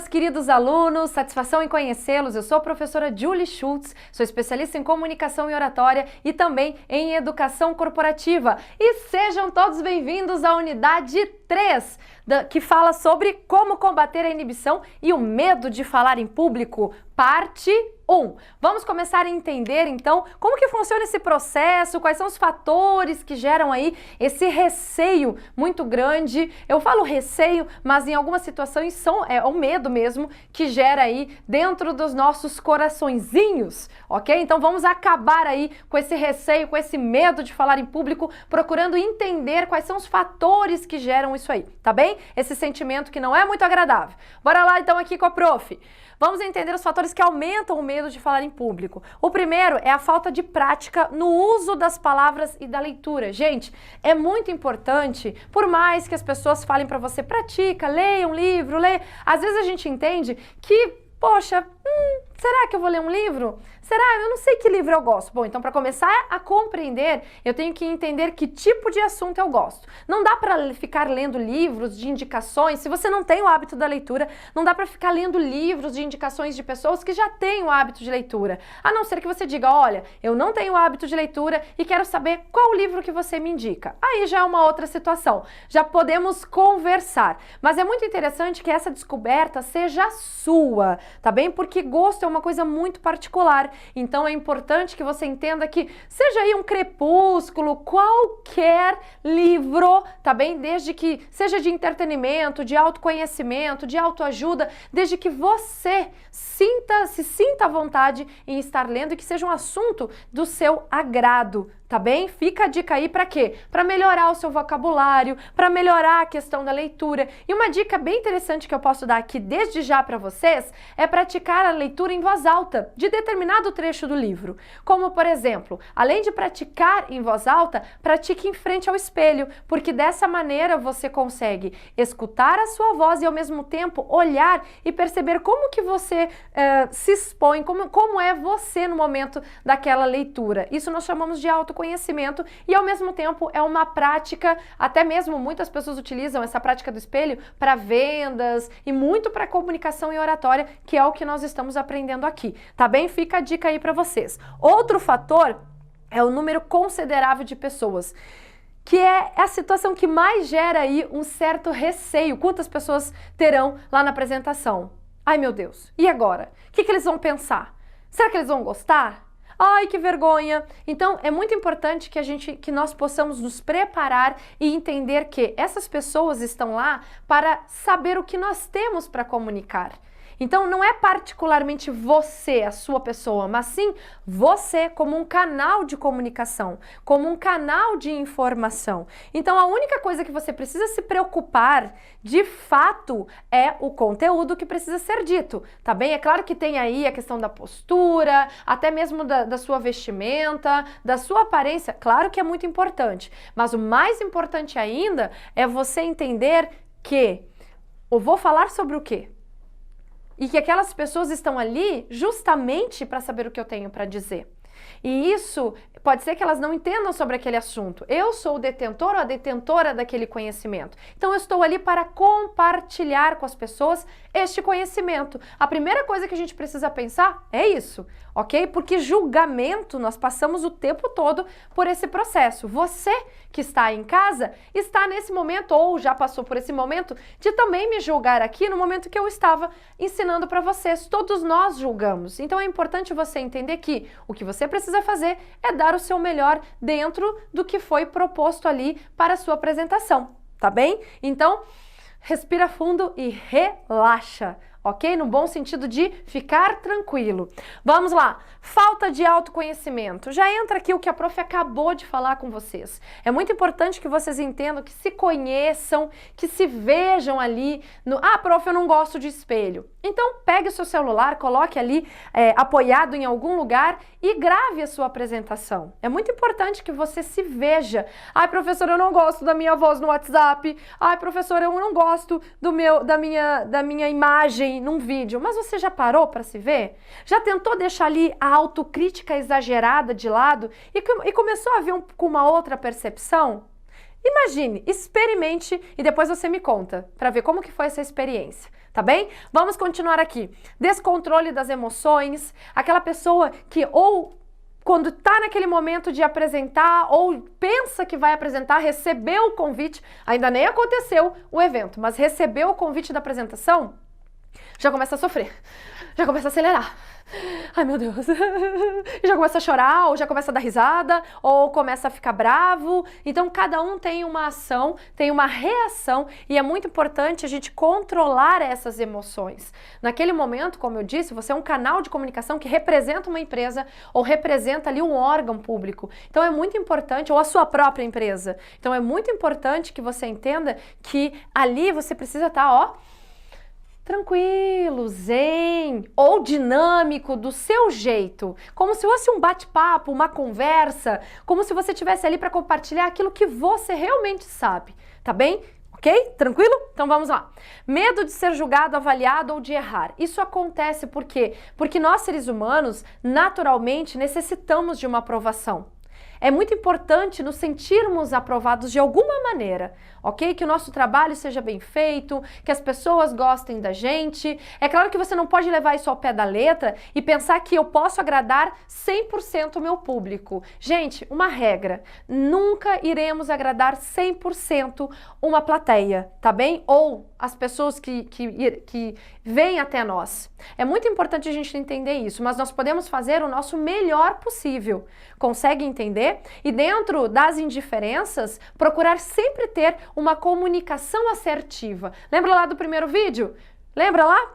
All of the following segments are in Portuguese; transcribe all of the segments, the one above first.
meus queridos alunos, satisfação em conhecê-los. Eu sou a professora Julie Schultz, sou especialista em comunicação e oratória e também em educação corporativa. E sejam todos bem-vindos à unidade 3, que fala sobre como combater a inibição e o medo de falar em público, parte 1. Vamos começar a entender, então, como que funciona esse processo, quais são os fatores que geram aí esse receio muito grande. Eu falo receio, mas em algumas situações é o medo mesmo que gera aí dentro dos nossos coraçõezinhos, ok? Então vamos acabar aí com esse receio, com esse medo de falar em público, procurando entender quais são os fatores que geram isso aí, tá bem? Esse sentimento que não é muito agradável. Bora lá então aqui com a prof. Vamos entender os fatores que aumentam o medo de falar em público. O primeiro é a falta de prática no uso das palavras e da leitura. Gente, é muito importante, por mais que as pessoas falem para você, pratica, leia um livro, leia. Às vezes a gente entende que, poxa, será que eu vou ler um livro? Será? Eu não sei que livro eu gosto. Bom, então para começar a compreender, eu tenho que entender que tipo de assunto eu gosto. Não dá para ficar lendo livros de indicações, se você não tem o hábito da leitura, não dá para ficar lendo livros de indicações de pessoas que já têm o hábito de leitura. A não ser que você diga, olha, eu não tenho o hábito de leitura e quero saber qual livro que você me indica. Aí já é uma outra situação. Já podemos conversar. Mas é muito interessante que essa descoberta seja sua, tá bem? Porque gosto é uma coisa muito particular. Então é importante que você entenda que seja aí um crepúsculo, qualquer livro, tá bem? Desde que seja de entretenimento, de autoconhecimento, de autoajuda, desde que você se sinta à vontade em estar lendo e que seja um assunto do seu agrado, tá bem? Fica a dica aí para quê? Para melhorar o seu vocabulário, para melhorar a questão da leitura. E uma dica bem interessante que eu posso dar aqui desde já para vocês é praticar a leitura em voz alta de determinado trecho do livro. Como, por exemplo, além de praticar em voz alta, pratique em frente ao espelho, porque dessa maneira você consegue escutar a sua voz e ao mesmo tempo olhar e perceber como que você se expõe, como é você no momento daquela leitura. Isso nós chamamos de autoconhecimento e ao mesmo tempo é uma prática, até mesmo muitas pessoas utilizam essa prática do espelho para vendas e muito para comunicação e oratória, que é o que nós estamos aprendendo aqui, tá bem? Fica a dica aí para vocês. Outro fator é o número considerável de pessoas, que é a situação que mais gera aí um certo receio. Quantas pessoas terão lá na apresentação? Ai, meu Deus, e agora? O que eles vão pensar? Será que eles vão gostar? Ai, que vergonha! Então, é muito importante que nós possamos nos preparar e entender que essas pessoas estão lá para saber o que nós temos para comunicar. Então, não é particularmente você, a sua pessoa, mas sim você como um canal de comunicação, como um canal de informação. Então, a única coisa que você precisa se preocupar, de fato, é o conteúdo que precisa ser dito, tá bem? É claro que tem aí a questão da postura, até mesmo da sua vestimenta, da sua aparência, claro que é muito importante, mas o mais importante ainda é você entender que eu vou falar sobre o quê? E que aquelas pessoas estão ali justamente para saber o que eu tenho para dizer. E isso pode ser que elas não entendam sobre aquele assunto. Eu sou o detentor ou a detentora daquele conhecimento. Então eu estou ali para compartilhar com as pessoas este conhecimento. A primeira coisa que a gente precisa pensar é isso, ok? Porque julgamento, nós passamos o tempo todo por esse processo. Você que está em casa está nesse momento ou já passou por esse momento de também me julgar aqui no momento que eu estava ensinando para vocês. Todos nós julgamos. Então é importante você entender que o que você precisa fazer é dar o seu melhor dentro do que foi proposto ali para a sua apresentação, tá bem? Então, respira fundo e relaxa, ok? No bom sentido de ficar tranquilo. Vamos lá. Falta de autoconhecimento. Já entra aqui o que a prof acabou de falar com vocês. É muito importante que vocês entendam, que se conheçam, que se vejam ali no... Ah, prof, eu não gosto de espelho. Então, pegue o seu celular, coloque ali apoiado em algum lugar e grave a sua apresentação. É muito importante que você se veja. Ai, professora, eu não gosto da minha voz no WhatsApp. Ai, professora, eu não gosto da minha imagem num vídeo. Mas você já parou para se ver? Já tentou deixar ali a autocrítica exagerada de lado e começou a ver com uma outra percepção? Imagine, experimente e depois você me conta para ver como que foi essa experiência, tá bem? Vamos continuar aqui. Descontrole das emoções, aquela pessoa que ou quando tá naquele momento de apresentar ou pensa que vai apresentar, recebeu o convite, ainda nem aconteceu o evento, mas recebeu o convite da apresentação, já começa a sofrer, já começa a acelerar. Ai, meu Deus. E já começa a chorar, ou já começa a dar risada, ou começa a ficar bravo. Então, cada um tem uma ação, tem uma reação, e é muito importante a gente controlar essas emoções. Naquele momento, como eu disse, você é um canal de comunicação que representa uma empresa ou representa ali um órgão público. Então, é muito importante, ou a sua própria empresa. Então, é muito importante que você entenda que ali você precisa estar, ó, tranquilo, zen ou dinâmico do seu jeito, como se fosse um bate-papo, uma conversa, como se você estivesse ali para compartilhar aquilo que você realmente sabe, tá bem? Ok? Tranquilo? Então vamos lá. Medo de ser julgado, avaliado ou de errar. Isso acontece por quê? Porque nós seres humanos, naturalmente, necessitamos de uma aprovação. É muito importante nos sentirmos aprovados de alguma maneira, ok? Que o nosso trabalho seja bem feito, que as pessoas gostem da gente. É claro que você não pode levar isso ao pé da letra e pensar que eu posso agradar 100% o meu público. Gente, uma regra, nunca iremos agradar 100% uma plateia, tá bem? Ou as pessoas que vêm até nós. É muito importante a gente entender isso, mas nós podemos fazer o nosso melhor possível. Consegue entender? E dentro das indiferenças, procurar sempre ter uma comunicação assertiva. Lembra lá do primeiro vídeo? Lembra lá?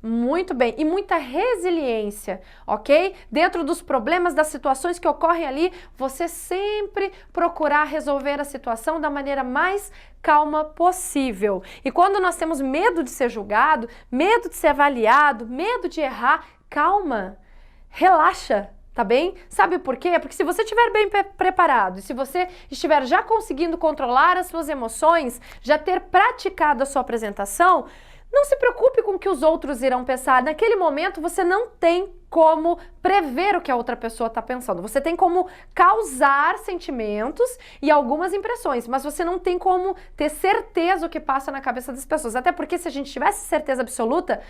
Muito bem, e muita resiliência, ok? Dentro dos problemas, das situações que ocorrem ali, você sempre procurar resolver a situação da maneira mais calma possível. E quando nós temos medo de ser julgado, medo de ser avaliado, medo de errar, calma, relaxa. Tá bem? Sabe por quê? Porque se você estiver bem preparado e se você estiver já conseguindo controlar as suas emoções, já ter praticado a sua apresentação, não se preocupe com o que os outros irão pensar. Naquele momento você não tem como prever o que a outra pessoa está pensando. Você tem como causar sentimentos e algumas impressões, mas você não tem como ter certeza o que passa na cabeça das pessoas. Até porque se a gente tivesse certeza absoluta,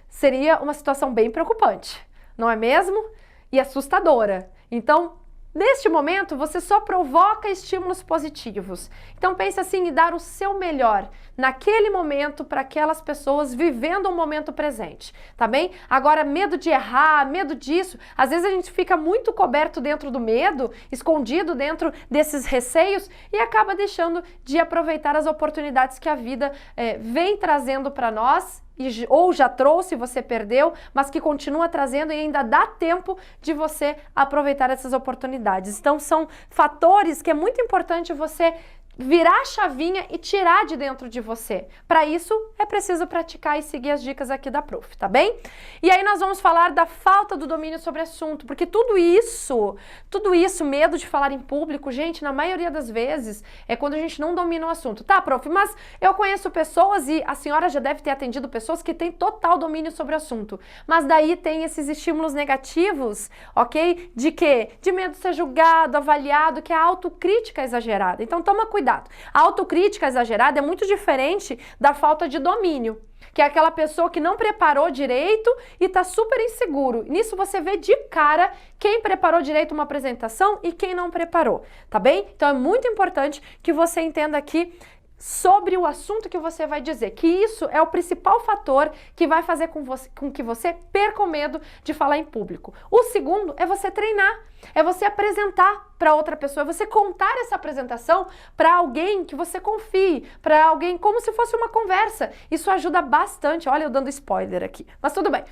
seria uma situação bem preocupante, não é mesmo? E assustadora. Então, neste momento, você só provoca estímulos positivos. Então, pense assim em dar o seu melhor naquele momento para aquelas pessoas vivendo um momento presente, tá bem? Agora, medo de errar, medo disso, às vezes a gente fica muito coberto dentro do medo, escondido dentro desses receios e acaba deixando de aproveitar as oportunidades que a vida vem trazendo para nós, ou já trouxe, você perdeu, mas que continua trazendo e ainda dá tempo de você aproveitar essas oportunidades. Então são fatores que é muito importante você virar a chavinha e tirar de dentro de você. Para isso, é preciso praticar e seguir as dicas aqui da Prof, tá bem? E aí nós vamos falar da falta do domínio sobre o assunto, porque tudo isso, medo de falar em público, gente, na maioria das vezes, é quando a gente não domina o assunto. Tá, Prof, mas eu conheço pessoas e a senhora já deve ter atendido pessoas que têm total domínio sobre o assunto, mas daí tem esses estímulos negativos, ok? De quê? De medo de ser julgado, avaliado, que é a autocrítica exagerada. Então toma cuidado. A autocrítica exagerada é muito diferente da falta de domínio, que é aquela pessoa que não preparou direito e está super inseguro. Nisso você vê de cara quem preparou direito uma apresentação e quem não preparou, tá bem? Então é muito importante que você entenda aqui sobre o assunto que você vai dizer, que isso é o principal fator que vai fazer com que você perca o medo de falar em público. O segundo é você treinar, é você apresentar para outra pessoa, é você contar essa apresentação para alguém que você confie, para alguém como se fosse uma conversa. Isso ajuda bastante, olha eu dando spoiler aqui, mas tudo bem,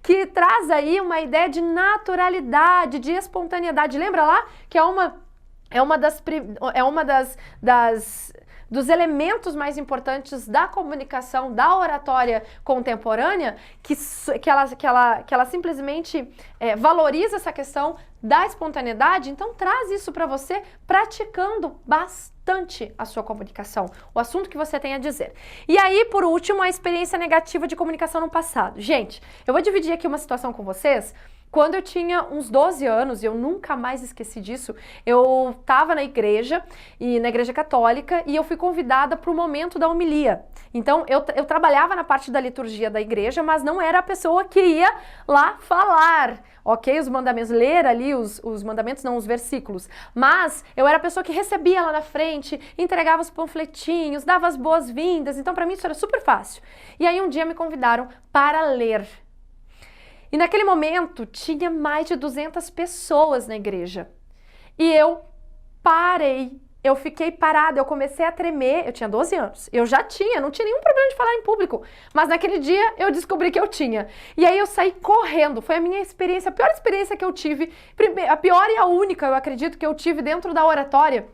que traz aí uma ideia de naturalidade, de espontaneidade. Lembra lá que é uma dos elementos mais importantes da comunicação, da oratória contemporânea, que ela simplesmente valoriza essa questão da espontaneidade. Então traz isso para você praticando bastante a sua comunicação, o assunto que você tem a dizer. E aí, por último, a experiência negativa de comunicação no passado. Gente, eu vou dividir aqui uma situação com vocês Quando eu tinha uns 12 anos, e eu nunca mais esqueci disso, eu estava na igreja, e na igreja católica, e eu fui convidada para o momento da homilia. Então, eu trabalhava na parte da liturgia da igreja, mas não era a pessoa que ia lá falar, ok? Os mandamentos, ler ali os mandamentos, não os versículos. Mas eu era a pessoa que recebia lá na frente, entregava os panfletinhos, dava as boas-vindas, então para mim isso era super fácil. E aí um dia me convidaram para ler. E naquele momento tinha mais de 200 pessoas na igreja. E eu parei, eu fiquei parada, eu comecei a tremer, eu tinha 12 anos. Eu já não tinha nenhum problema de falar em público. Mas naquele dia eu descobri que eu tinha. E aí eu saí correndo, foi a minha experiência, a pior experiência que eu tive, a pior e a única, eu acredito, que eu tive dentro da oratória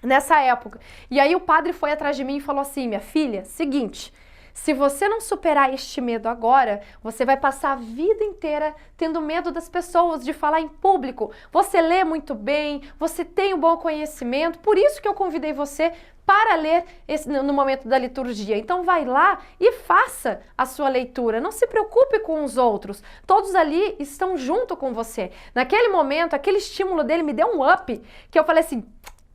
nessa época. E aí o padre foi atrás de mim e falou assim: minha filha, seguinte, se você não superar este medo agora, você vai passar a vida inteira tendo medo das pessoas, de falar em público. Você lê muito bem, você tem um bom conhecimento, por isso que eu convidei você para ler no momento da liturgia. Então vai lá e faça a sua leitura. Não se preocupe com os outros. Todos ali estão junto com você. Naquele momento, aquele estímulo dele me deu um up, que eu falei assim: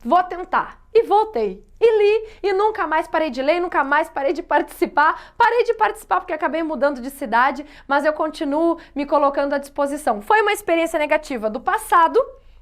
vou tentar. E voltei. E li, e nunca mais parei de ler, nunca mais parei de participar. Parei de participar porque acabei mudando de cidade, mas eu continuo me colocando à disposição. Foi uma experiência negativa do passado,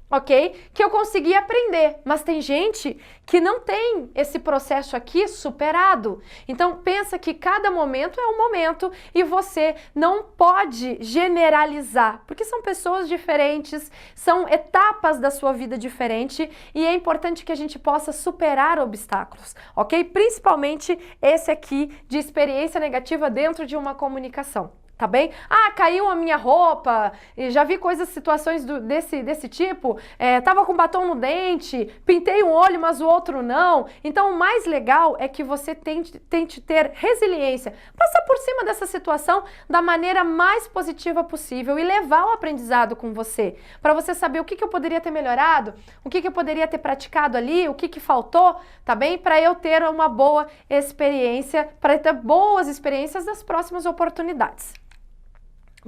ok? Que eu consegui aprender, mas tem gente que não tem esse processo aqui superado. Então pensa que cada momento é um momento e você não pode generalizar, porque são pessoas diferentes, são etapas da sua vida diferente e é importante que a gente possa superar obstáculos, ok? Principalmente esse aqui de experiência negativa dentro de uma comunicação. Tá bem? Ah, caiu a minha roupa, já vi situações desse tipo, tava com batom no dente, pintei um olho, mas o outro não. Então o mais legal é que você tente ter resiliência, passar por cima dessa situação da maneira mais positiva possível e levar o aprendizado com você, para você saber o que eu poderia ter melhorado, o que eu poderia ter praticado ali, o que faltou, tá bem? Para eu ter uma boa experiência, para ter boas experiências das próximas oportunidades.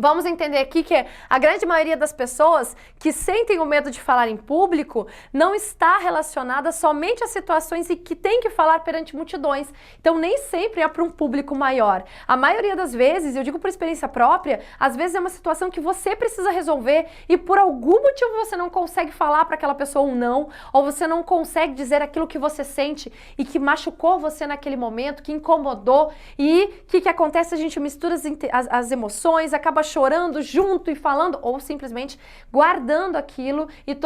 Vamos entender aqui que a grande maioria das pessoas que sentem o medo de falar em público não está relacionada somente a situações em que tem que falar perante multidões. Então nem sempre é para um público maior. A maioria das vezes, eu digo por experiência própria, às vezes é uma situação que você precisa resolver e por algum motivo você não consegue falar para aquela pessoa um não, ou você não consegue dizer aquilo que você sente e que machucou você naquele momento, que incomodou. E o que acontece? A gente mistura as emoções, acaba chorando junto e falando, ou simplesmente guardando aquilo e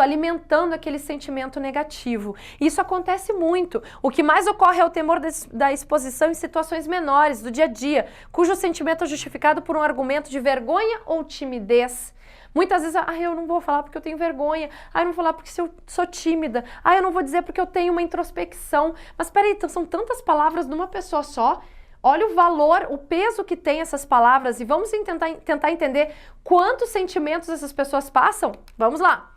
alimentando aquele sentimento negativo. Isso acontece muito. O que mais ocorre é o temor da exposição em situações menores, do dia a dia, cujo sentimento é justificado por um argumento de vergonha ou timidez. Muitas vezes, eu não vou falar porque eu tenho vergonha, eu não vou falar porque eu sou tímida, eu não vou dizer porque eu tenho uma introspecção. Mas peraí, então são tantas palavras numa pessoa só. Olha o valor, o peso que tem essas palavras e vamos tentar entender quantos sentimentos essas pessoas passam. Vamos lá.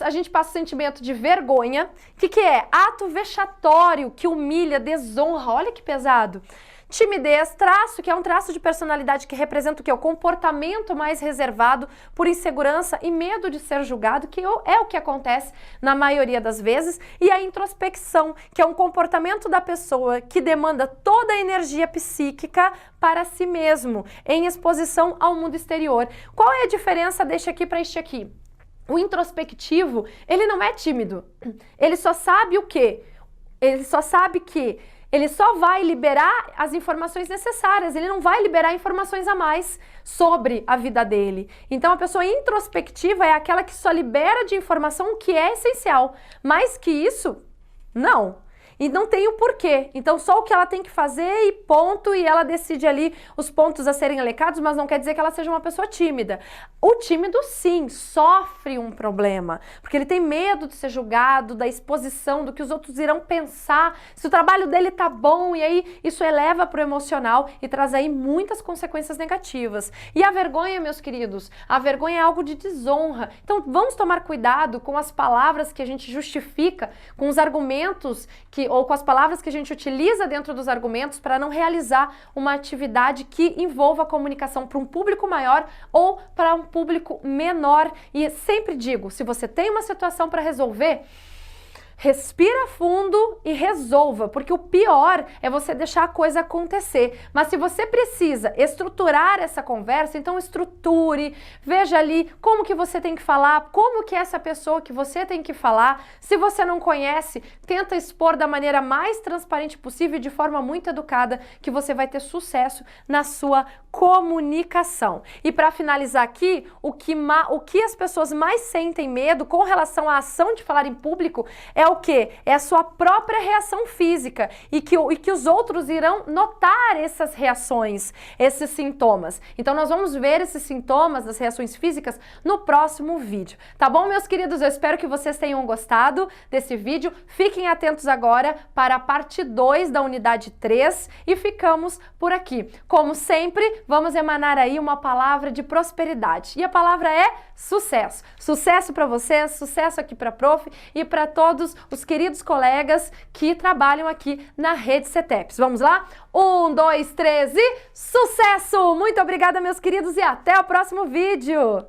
A gente passa o sentimento de vergonha, que é? Ato vexatório, que humilha, desonra, olha que pesado. Timidez, traço, que é um traço de personalidade que representa o quê? O comportamento mais reservado por insegurança e medo de ser julgado, que é o que acontece na maioria das vezes. E a introspecção, que é um comportamento da pessoa que demanda toda a energia psíquica para si mesmo, em exposição ao mundo exterior. Qual é a diferença deste aqui para este aqui? O introspectivo, ele não é tímido. Ele só sabe o quê? Ele só sabe que ele só vai liberar as informações necessárias, ele não vai liberar informações a mais sobre a vida dele. Então a pessoa introspectiva é aquela que só libera de informação o que é essencial. Mais que isso, não. E não tem o porquê. Então só o que ela tem que fazer e ponto, e ela decide ali os pontos a serem alecados, mas não quer dizer que ela seja uma pessoa tímida. O tímido sim, sofre um problema, porque ele tem medo de ser julgado, da exposição, do que os outros irão pensar, se o trabalho dele tá bom, e aí isso eleva pro emocional e traz aí muitas consequências negativas. E a vergonha, meus queridos, a vergonha é algo de desonra. Então vamos tomar cuidado com as palavras que a gente justifica, com os argumentos que ou com as palavras que a gente utiliza dentro dos argumentos para não realizar uma atividade que envolva a comunicação para um público maior ou para um público menor. E sempre digo, se você tem uma situação para resolver, respira fundo e resolva, porque o pior é você deixar a coisa acontecer. Mas se você precisa estruturar essa conversa, então estruture, veja ali como que você tem que falar, como que é essa pessoa que você tem que falar. Se você não conhece, tenta expor da maneira mais transparente possível e de forma muito educada, que você vai ter sucesso na sua comunicação. E para finalizar aqui, o que as pessoas mais sentem medo com relação à ação de falar em público é o quê? É a sua própria reação física e que os outros irão notar essas reações, esses sintomas. Então nós vamos ver esses sintomas das reações físicas no próximo vídeo. Tá bom, meus queridos? Eu espero que vocês tenham gostado desse vídeo. Fiquem atentos agora para a parte 2 da unidade 3 e ficamos por aqui. Como sempre, vamos emanar aí uma palavra de prosperidade. E a palavra é sucesso. Sucesso para vocês, sucesso aqui para a Prof e para todos os queridos colegas que trabalham aqui na Rede CETEPS. Vamos lá? 1, 2, 3 e sucesso! Muito obrigada, meus queridos, e até o próximo vídeo!